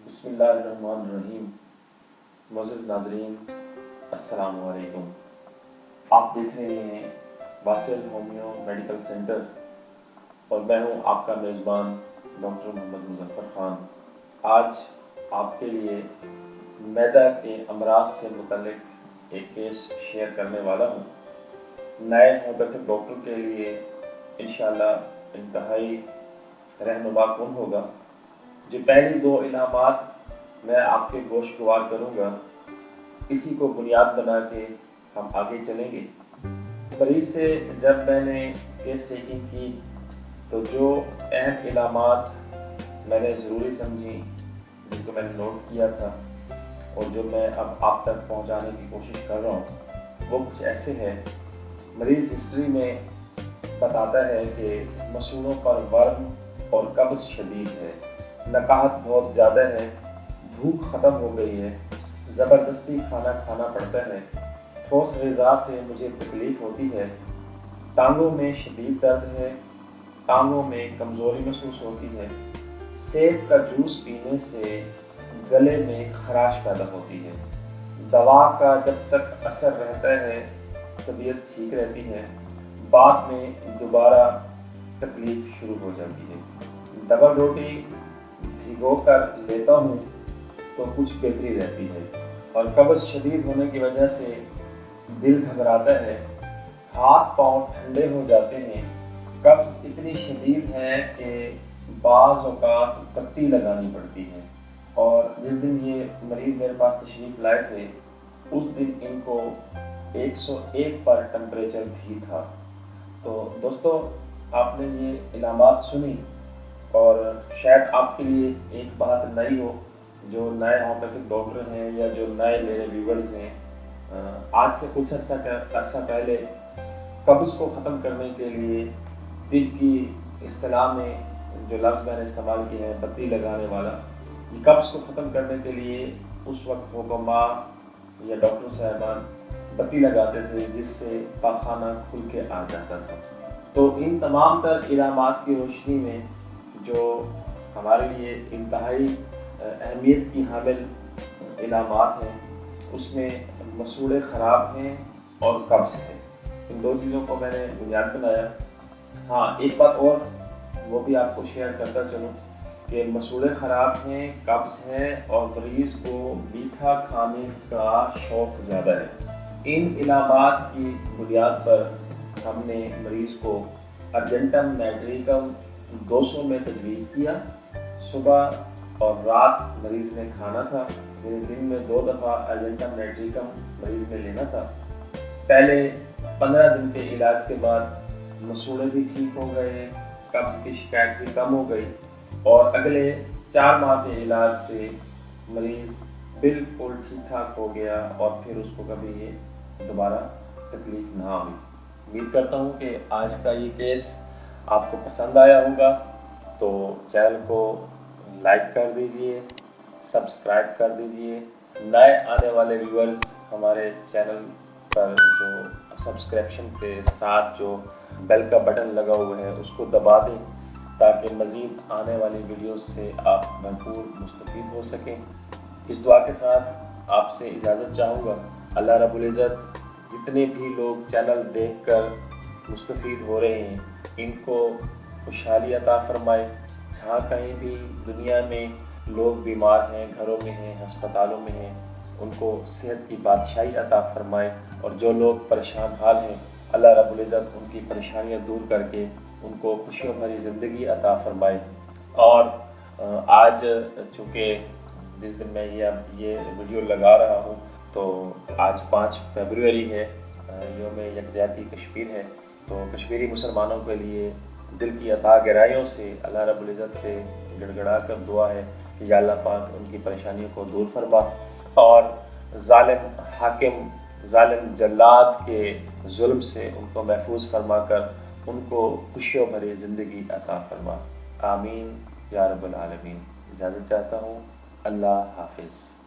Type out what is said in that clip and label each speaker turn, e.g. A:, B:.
A: बिस्मिल्लाहिर्रहमानिर्रहीम। मुअज़्ज़िज़ नाज़रीन, अस्सलाम वालेकुम। आप देख रहे हैं वासिल होम्यो मेडिकल सेंटर और मैं हूं आपका मेज़बान डॉक्टर मोहम्मद मुज़फ़्फ़र ख़ान। आज आपके लिए मैदा के अमराज से मुतल्लिक़ एक केस शेयर करने वाला हूं। नए होम्योपैथिक डॉक्टर के लिए इंशाअल्लाह इंतहाई रहनुमा कौन होगा। जो पहली दो इलामात मैं आपके गोशगवार करूँगा, इसी को बुनियाद बना के हम आगे चलेंगे। मरीज़ से जब मैंने केस टेकिंग की तो जो अहम इलामात मैंने ज़रूरी समझी, जिनको मैंने नोट किया था और जो मैं अब आप तक पहुंचाने की कोशिश कर रहा हूं, वो कुछ ऐसे हैं। मरीज़ हिस्ट्री में बताता है कि मसूड़ों पर वर्म और कब्ज़ शदीद है, नकाहत बहुत ज़्यादा है, भूख ख़त्म हो गई है, ज़बरदस्ती खाना खाना पड़ता है, ठोस ग़िज़ा से मुझे तकलीफ़ होती है, टांगों में शदीद दर्द है, टांगों में कमज़ोरी महसूस होती है, सेब का जूस पीने से गले में खराश पैदा होती है, दवा का जब तक असर रहता है तबीयत ठीक रहती है, बाद में दोबारा तकलीफ़ शुरू हो जाती है। डबल रोटी भिगो कर लेता हूँ तो कुछ बेहतरी रहती है और कब्ज़ शदीद होने की वजह से दिल घबराता है, हाथ पांव ठंडे हो जाते हैं। कब्ज़ इतनी शदीद है कि बाज़ औक़ात पट्टी लगानी पड़ती है। और जिस दिन ये मरीज़ मेरे पास तशरीफ़ लाए थे, उस दिन इनको 101 पर टेम्परेचर भी था। तो दोस्तों, आपने ये इलामात सुनी और शायद आपके लिए एक बात नई हो, जो नए होम्योपैथिक डॉक्टर हैं या जो नए मेरे व्यूवर्स हैं। आज से कुछ अर्सा पहले कब्ज़ को ख़त्म करने के लिए तिब की इस्तिलाह में जो लफ्ज़ मैंने इस्तेमाल किया है, पत्ती लगाने वाला, ये कब्ज़ को ख़त्म करने के लिए उस वक्त हुक्मा या डॉक्टर साहबान पत्ती लगाते थे, जिससे पाखाना खुल के आ जाता था। तो इन तमाम तर इलामात की रोशनी में जो हमारे लिए इंतहाई अहमियत की हामिल इलामात हैं, उसमें मसूड़े ख़राब हैं और कब्ज़ है। इन दो चीज़ों को मैंने बुनियाद बनाया। हाँ, एक बात और वो भी आपको शेयर करता चलूँ कि मसूड़े ख़राब हैं, कब्ज़ है और मरीज़ को मीठा खाने का शौक़ ज़्यादा है। इन इलामात की बुनियाद पर हमने मरीज़ को अर्जेंटम नाइट्रिकम 200 में तजवीज़ किया। सुबह और रात मरीज़ ने खाना था। दिन में 2 दफ़ा अर्जेंटम नाइट्रिकम मरीज़ ने लेना था। पहले 15 दिन के इलाज के बाद मसूड़े भी ठीक हो गए, कब्ज़ की शिकायत भी कम हो गई और अगले 4 माह के इलाज से मरीज़ बिल्कुल ठीक ठाक हो गया और फिर उसको कभी ये दोबारा तकलीफ़ ना हुई। उम्मीद करता हूँ कि आज का ये केस आपको पसंद आया होगा। तो चैनल को लाइक कर दीजिए, सब्सक्राइब कर दीजिए। नए आने वाले व्यूअर्स हमारे चैनल पर जो सब्सक्रिप्शन के साथ जो बेल का बटन लगा हुआ है, उसको दबा दें ताकि मज़ीद आने वाली वीडियोस से आप भरपूर मुस्तफ़ीद हो सकें। इस दुआ के साथ आपसे इजाज़त चाहूँगा। अल्लाह रब्बुल इज़्ज़त जितने भी लोग चैनल देखकर मुस्तफ़ीद हो रहे हैं, इनको खुशहाली अता फ़रमाए। जहाँ कहीं भी दुनिया में लोग बीमार हैं, घरों में हैं, हस्पतालों में हैं, उनको सेहत की बादशाही अता फ़रमाए और जो लोग परेशान हाल हैं, अल्लाह रब्बुल इज़्ज़त उनकी परेशानियाँ दूर करके उनको खुशियों भरी ज़िंदगी अता फ़रमाए। और आज चूँकि जिस दिन मैं ये वीडियो लगा रहा हूँ, तो आज 5 फरवरी है, यौम यकजहती कश्मीर है। तो कश्मीरी मुसलमानों के लिए दिल की अता गहराइयों से अल्लाह रब्बुल इज़्ज़त से गिड़गिड़ा कर दुआ है कि या अल्लाह पाक उनकी परेशानियों को दूर फरमा और ज़ालिम हाकिम, ज़ालिम जल्लाद के जुल्म से उनको महफूज फरमा कर उनको खुशियों भरी ज़िंदगी अता फरमा। आमीन या रब्बल आलमीन। इजाज़त चाहता हूँ। अल्लाह हाफ़िज़।